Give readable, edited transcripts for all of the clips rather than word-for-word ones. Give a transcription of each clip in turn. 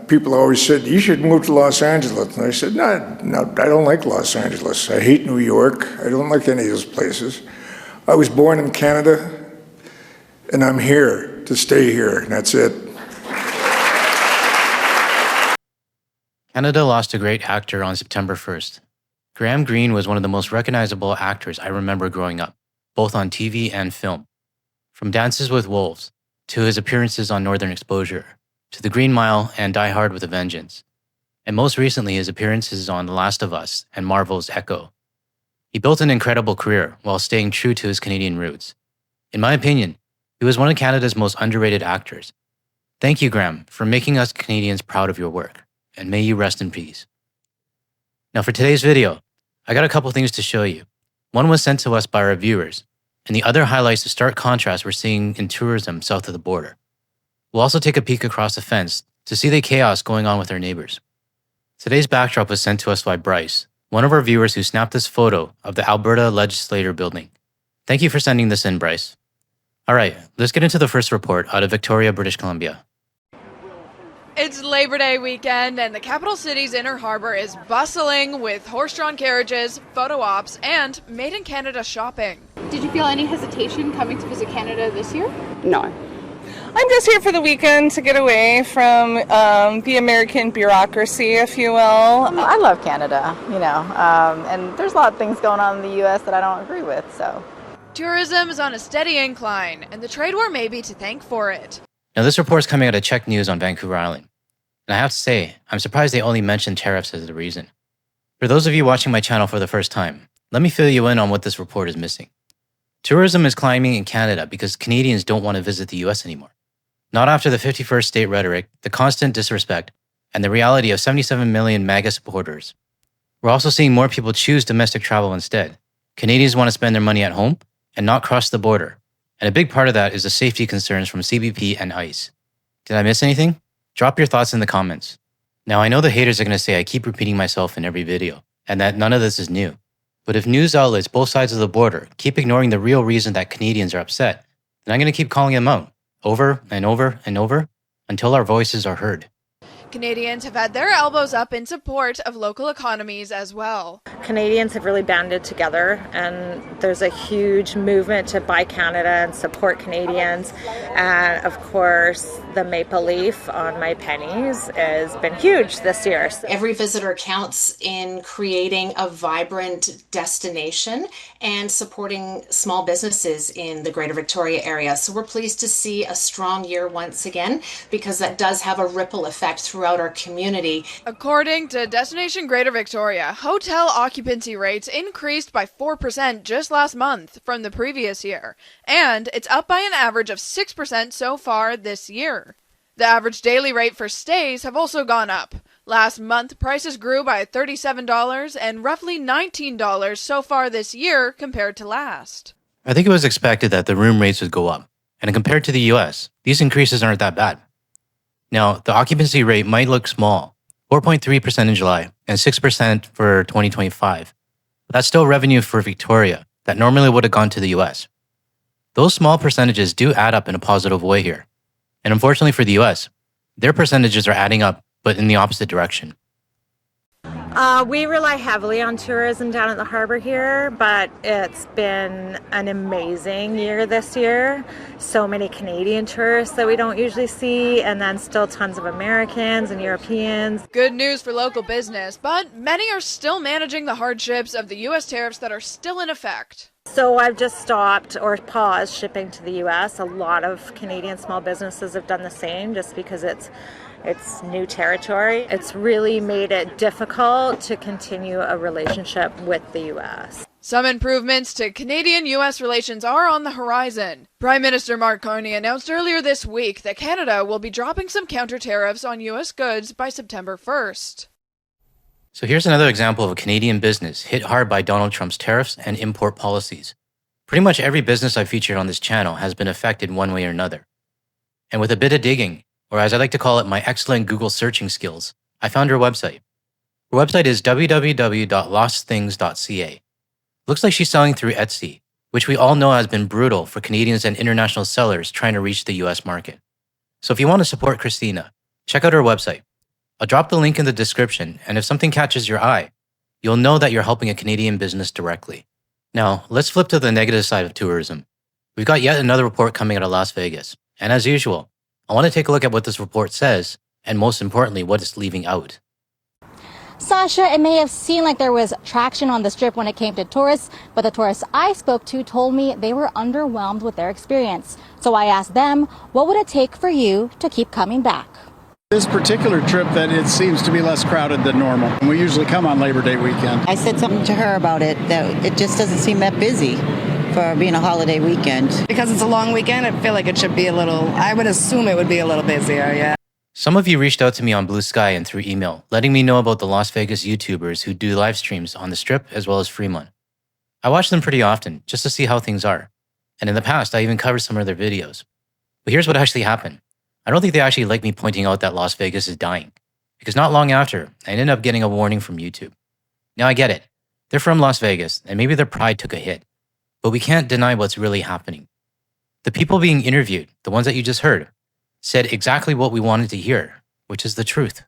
People always said, you should move to Los Angeles. And I said, no, I don't like Los Angeles. I hate New York. I don't like any of those places. I was born in Canada, and I'm here to stay here, and that's it. Canada lost a great actor on September 1st. Greene was one of the most recognizable actors I remember growing up, both on TV and film. From Dances with Wolves, to his appearances on Northern Exposure, to The Green Mile and Die Hard with a Vengeance, and most recently his appearances on The Last of Us and Marvel's Echo. He built an incredible career while staying true to his Canadian roots. In my opinion, he was one of Canada's most underrated actors. Thank you, Graham, for making us Canadians proud of your work, and may you rest in peace. Now for today's video, I got a couple things to show you. One was sent to us by our viewers, and the other highlights the stark contrast we're seeing in tourism south of the border. We'll also take a peek across the fence to see the chaos going on with our neighbors. Today's backdrop was sent to us by Bryce, one of our viewers who snapped this photo of the Alberta Legislature building. Thank you for sending this in, Bryce. All right, let's get into the first report out of Victoria, British Columbia. It's Labor Day weekend, and the capital city's inner harbor is bustling with horse-drawn carriages, photo ops, and Made in Canada shopping. Did you feel any hesitation coming to visit Canada this year? No. I'm just here for the weekend to get away from the American bureaucracy, if you will. I love Canada, and there's a lot of things going on in the U.S. that I don't agree with, so. Tourism is on a steady incline, and the trade war may be to thank for it. Now this report's coming out of Czech News on Vancouver Island. And I have to say, I'm surprised they only mentioned tariffs as the reason. For those of you watching my channel for the first time, let me fill you in on what this report is missing. Tourism is climbing in Canada because Canadians don't want to visit the US anymore. Not after the 51st state rhetoric, the constant disrespect, and the reality of 77 million MAGA supporters. We're also seeing more people choose domestic travel instead. Canadians want to spend their money at home and not cross the border. And a big part of that is the safety concerns from CBP and ICE. Did I miss anything? Drop your thoughts in the comments. Now I know the haters are going to say I keep repeating myself in every video, and that none of this is new. But if news outlets both sides of the border keep ignoring the real reason that Canadians are upset, then I'm going to keep calling them out, over and over and over, until our voices are heard. Canadians have had their elbows up in support of local economies as well. Canadians have really banded together, and there's a huge movement to buy Canada and support Canadians. And of course, the maple leaf on my pennies has been huge this year. Every visitor counts in creating a vibrant destination and supporting small businesses in the Greater Victoria area. So we're pleased to see a strong year once again, because that does have a ripple effect throughout our community. According to Destination Greater Victoria, hotel occupancy rates increased by 4% just last month from the previous year, and it's up by an average of 6% so far this year. The average daily rate for stays have also gone up. Last month, prices grew by $37 and roughly $19 so far this year compared to last. I think it was expected that the room rates would go up, and compared to the US, these increases aren't that bad. Now, the occupancy rate might look small, 4.3% in July and 6% for 2025. But that's still revenue for Victoria that normally would have gone to the US. Those small percentages do add up in a positive way here. And unfortunately for the US, their percentages are adding up, but in the opposite direction. We rely heavily on tourism down at the harbor here, but it's been an amazing year this year. So many Canadian tourists that we don't usually see, and then still tons of Americans and Europeans. Good news for local business, but many are still managing the hardships of the U.S. tariffs that are still in effect. So I've just stopped or paused shipping to the U.S. A lot of Canadian small businesses have done the same just because it's new territory. It's really made it difficult to continue a relationship with the U.S. Some improvements to Canadian-U.S. relations are on the horizon. Prime Minister Mark Carney announced earlier this week that Canada will be dropping some counter-tariffs on U.S. goods by September 1st. So here's another example of a Canadian business hit hard by Donald Trump's tariffs and import policies. Pretty much every business I've featured on this channel has been affected one way or another. And with a bit of digging, or as I like to call it, my excellent Google searching skills, I found her website. Her website is www.lostthings.ca. Looks like she's selling through Etsy, which we all know has been brutal for Canadians and international sellers trying to reach the US market. So if you want to support Christina, check out our website. I'll drop the link in the description, and if something catches your eye, you'll know that you're helping a Canadian business directly. Now, let's flip to the negative side of tourism. We've got yet another report coming out of Las Vegas, and as usual, I want to take a look at what this report says, and most importantly, what it's leaving out. Sasha, it may have seemed like there was traction on the Strip when it came to tourists, but the tourists I spoke to told me they were underwhelmed with their experience. So I asked them, what would it take for you to keep coming back? This particular trip, that it seems to be less crowded than normal. We usually come on Labor Day weekend. I said something to her about it, that it just doesn't seem that busy for being a holiday weekend. Because it's a long weekend, I feel like it should be I would assume it would be a little busier, yeah. Some of you reached out to me on Blue Sky and through email, letting me know about the Las Vegas YouTubers who do live streams on the Strip as well as Fremont. I watch them pretty often just to see how things are. And in the past, I even covered some of their videos. But here's what actually happened. I don't think they actually like me pointing out that Las Vegas is dying, because not long after, I ended up getting a warning from YouTube. Now I get it. They're from Las Vegas, and maybe their pride took a hit. But we can't deny what's really happening. The people being interviewed, the ones that you just heard, said exactly what we wanted to hear, which is the truth.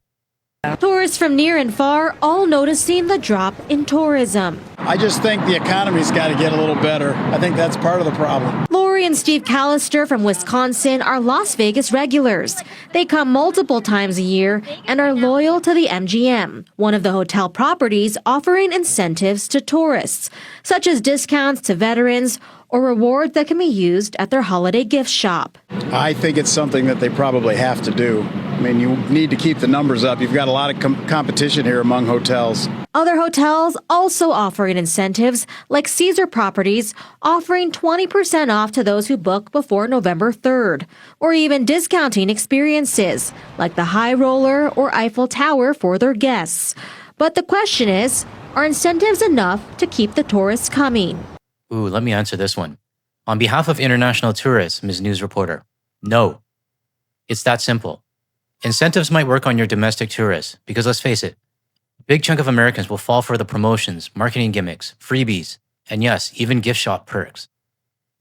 Tourists from near and far all noticing the drop in tourism. I just think the economy's got to get a little better. I think that's part of the problem. Lori and Steve Callister from Wisconsin are Las Vegas regulars. They come multiple times a year and are loyal to the MGM, one of the hotel properties offering incentives to tourists, such as discounts to veterans or rewards that can be used at their holiday gift shop. I think it's something that they probably have to do. I mean, you need to keep the numbers up. You've got a lot of competition here among hotels. Other hotels also offering incentives, like Caesar Properties, offering 20% off to those who book before November 3rd, or even discounting experiences, like the High Roller or Eiffel Tower for their guests. But the question is, are incentives enough to keep the tourists coming? Ooh, let me answer this one. On behalf of international tourists, Ms. News Reporter, no. It's that simple. Incentives might work on your domestic tourists, because let's face it, a big chunk of Americans will fall for the promotions, marketing gimmicks, freebies, and yes, even gift shop perks.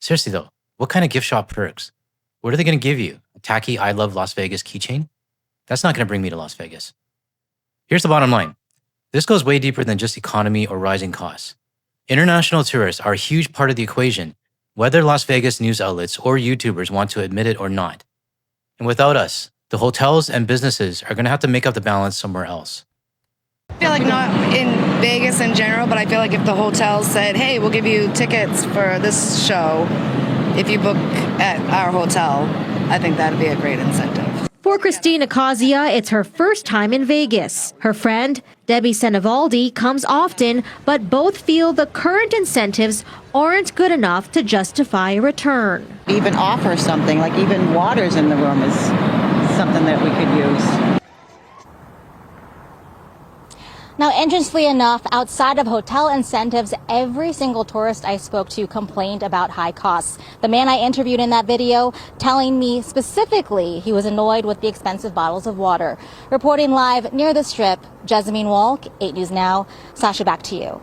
Seriously though, what kind of gift shop perks? What are they going to give you? A tacky I Love Las Vegas keychain? That's not going to bring me to Las Vegas. Here's the bottom line. This goes way deeper than just economy or rising costs. International tourists are a huge part of the equation, whether Las Vegas news outlets or YouTubers want to admit it or not. And without us, the hotels and businesses are going to have to make up the balance somewhere else. I feel like not in Vegas in general, but I feel like if the hotels said, hey, we'll give you tickets for this show if you book at our hotel, I think that'd be a great incentive. For Christina Kazia, it's her first time in Vegas. Her friend, Debbie Senevaldi, comes often, but both feel the current incentives aren't good enough to justify a return. Even offer something, like even waters in the room is something that we could use. Now, interestingly enough, outside of hotel incentives, every single tourist I spoke to complained about high costs. The man I interviewed in that video telling me specifically he was annoyed with the expensive bottles of water. Reporting live near the Strip, Jessamine Walk, 8 News Now. Sasha, back to you.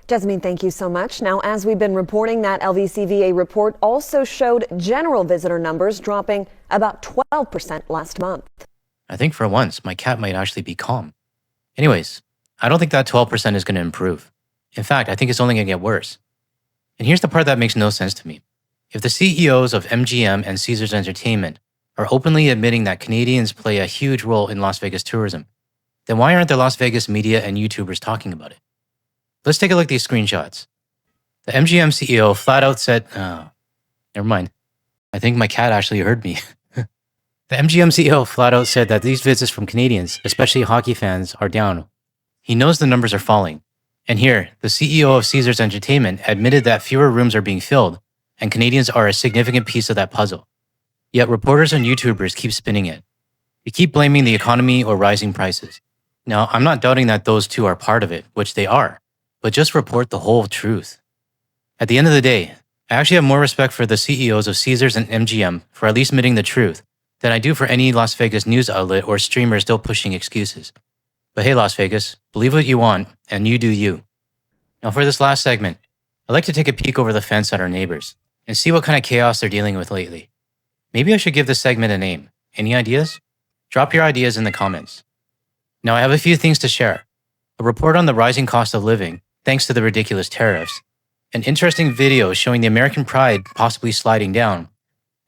Jasmine, thank you so much. Now, as we've been reporting, that LVCVA report also showed general visitor numbers dropping about 12% last month. I think for once, my cat might actually be calm. Anyways, I don't think that 12% is going to improve. In fact, I think it's only going to get worse. And here's the part that makes no sense to me. If the CEOs of MGM and Caesars Entertainment are openly admitting that Canadians play a huge role in Las Vegas tourism, then why aren't the Las Vegas media and YouTubers talking about it? Let's take a look at these screenshots. The MGM CEO flat out said, never mind. I think my cat actually heard me. The MGM CEO flat out said that these visits from Canadians, especially hockey fans, are down. He knows the numbers are falling. And here, the CEO of Caesars Entertainment admitted that fewer rooms are being filled, and Canadians are a significant piece of that puzzle. Yet reporters and YouTubers keep spinning it. You keep blaming the economy or rising prices. Now, I'm not doubting that those two are part of it, which they are, but just report the whole truth. At the end of the day, I actually have more respect for the CEOs of Caesars and MGM for at least admitting the truth than I do for any Las Vegas news outlet or streamer still pushing excuses. But hey, Las Vegas, believe what you want, and you do you. Now for this last segment, I'd like to take a peek over the fence at our neighbors and see what kind of chaos they're dealing with lately. Maybe I should give this segment a name. Any ideas? Drop your ideas in the comments. Now, I have a few things to share. A report on the rising cost of living, thanks to the ridiculous tariffs, an interesting video showing the American pride possibly sliding down,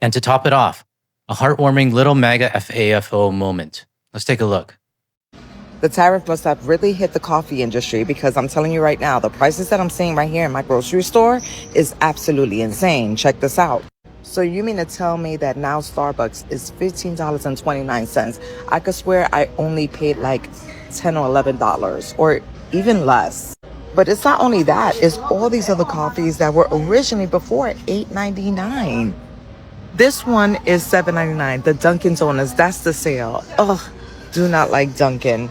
and to top it off, a heartwarming little MAGA FAFO moment. Let's take a look. The tariff must have really hit the coffee industry because I'm telling you right now, the prices that I'm seeing right here in my grocery store is absolutely insane. Check this out. So you mean to tell me that now Starbucks is $15.29? I could swear I only paid like $10 or $11 or even less. But it's not only that, it's all these other coffees that were originally before $8.99. This one is $7.99. The Dunkin' Donuts, that's the sale. Ugh, do not like Dunkin'.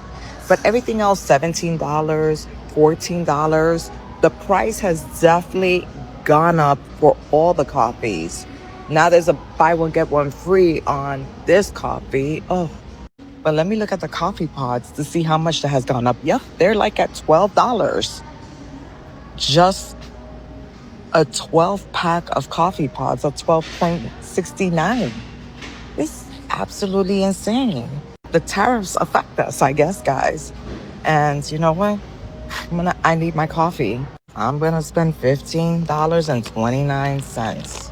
But everything else, $17, $14. The price has definitely gone up for all the coffees. Now there's a buy one, get one free on this coffee. Oh, but let me look at the coffee pods to see how much that has gone up. Yep, they're like at $12. Just a 12 pack of coffee pods are $12.69. It's absolutely insane. The tariffs affect us, I guess, guys. And you know what? I need my coffee. I'm gonna spend $15.29.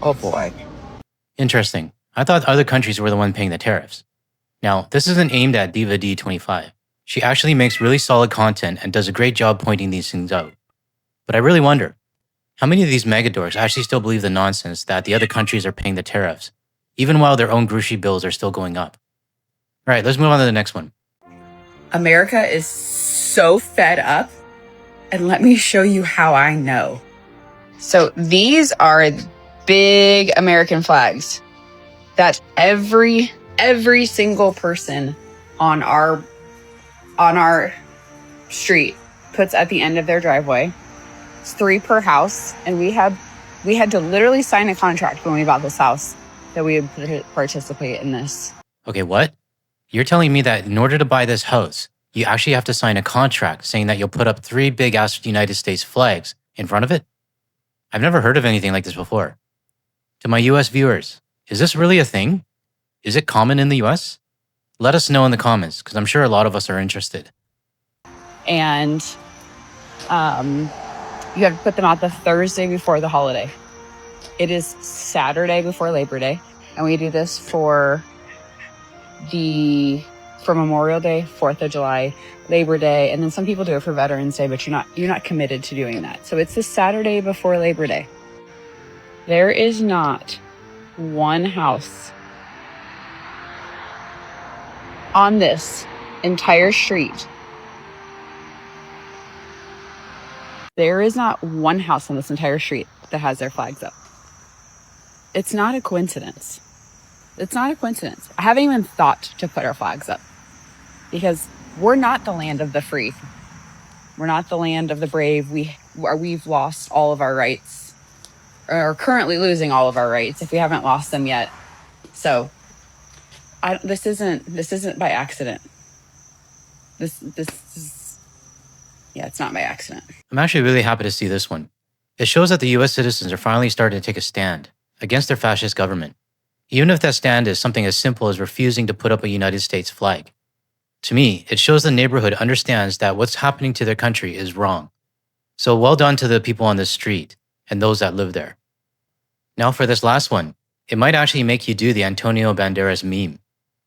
Oh boy. Interesting. I thought other countries were the one paying the tariffs. Now, this isn't aimed at Diva D25. She actually makes really solid content and does a great job pointing these things out. But I really wonder, how many of these megadorks actually still believe the nonsense that the other countries are paying the tariffs, even while their own grocery bills are still going up? All right, let's move on to the next one. America is so fed up, and let me show you how I know. So these are big American flags that every single person on our street puts at the end of their driveway. It's 3 per house, and we had to literally sign a contract when we bought this house that we would participate in this. Okay, what? You're telling me that in order to buy this house, you actually have to sign a contract saying that you'll put up 3 big-ass United States flags in front of it? I've never heard of anything like this before. To my US viewers, is this really a thing? Is it common in the US? Let us know in the comments, because I'm sure a lot of us are interested. And you have to put them out the Thursday before the holiday. It is Saturday before Labor Day, and we do this for Memorial Day, 4th of July, Labor Day, and then some people do it for Veterans Day, but you're not committed to doing that. So it's the Saturday before Labor Day. There is not one house on this entire street. There is not one house on this entire street that has their flags up. It's not a coincidence. It's not a coincidence. I haven't even thought to put our flags up because we're not the land of the free. We're not the land of the brave. We've lost all of our rights, or are currently losing all of our rights if we haven't lost them yet. So this isn't by accident. This is, yeah, it's not by accident. I'm actually really happy to see this one. It shows that the US citizens are finally starting to take a stand against their fascist government, even if that stand is something as simple as refusing to put up a United States flag. To me, it shows the neighborhood understands that what's happening to their country is wrong. So well done to the people on the street and those that live there. Now for this last one, it might actually make you do the Antonio Banderas meme,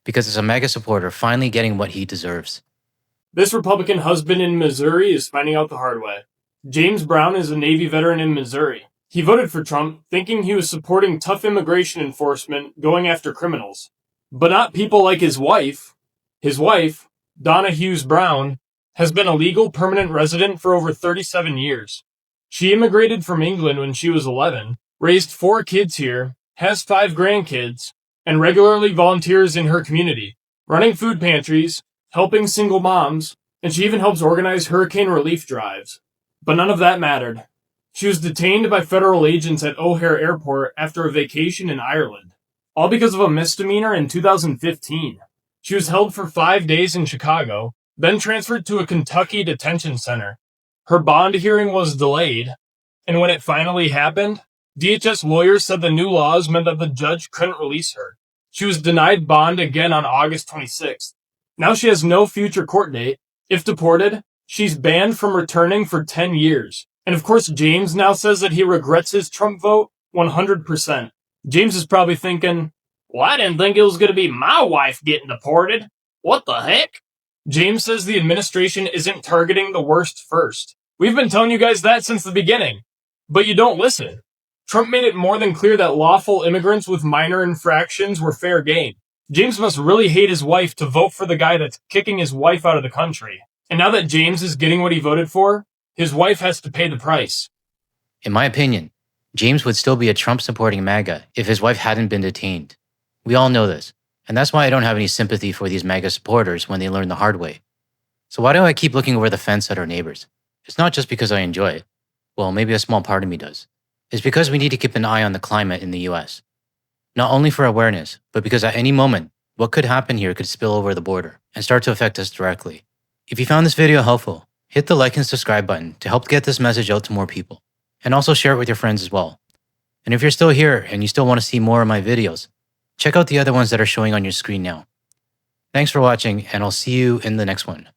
because it's a MAGA supporter finally getting what he deserves. This Republican husband in Missouri is finding out the hard way. James Brown is a Navy veteran in Missouri. He voted for Trump, thinking he was supporting tough immigration enforcement going after criminals. But not people like his wife. His wife, Donna Hughes Brown, has been a legal permanent resident for over 37 years. She immigrated from England when she was 11, raised 4 kids here, has 5 grandkids, and regularly volunteers in her community, running food pantries, helping single moms, and she even helps organize hurricane relief drives. But none of that mattered. She was detained by federal agents at O'Hare Airport after a vacation in Ireland, all because of a misdemeanor in 2015. She was held for 5 days in Chicago, then transferred to a Kentucky detention center. Her bond hearing was delayed, and when it finally happened, DHS lawyers said the new laws meant that the judge couldn't release her. She was denied bond again on August 26th. Now she has no future court date. If deported, she's banned from returning for 10 years. And of course, James now says that he regrets his Trump vote 100%. James is probably thinking, well, I didn't think it was going to be my wife getting deported. What the heck? James says the administration isn't targeting the worst first. We've been telling you guys that since the beginning, but you don't listen. Trump made it more than clear that lawful immigrants with minor infractions were fair game. James must really hate his wife to vote for the guy that's kicking his wife out of the country. And now that James is getting what he voted for, his wife has to pay the price. In my opinion, James would still be a Trump-supporting MAGA if his wife hadn't been detained. We all know this, and that's why I don't have any sympathy for these MAGA supporters when they learn the hard way. So why do I keep looking over the fence at our neighbors? It's not just because I enjoy it. Well, maybe a small part of me does. It's because we need to keep an eye on the climate in the US. Not only for awareness, but because at any moment, what could happen here could spill over the border and start to affect us directly. If you found this video helpful, hit the like and subscribe button to help get this message out to more people. And also share it with your friends as well. And if you're still here and you still want to see more of my videos, check out the other ones that are showing on your screen now. Thanks for watching, and I'll see you in the next one.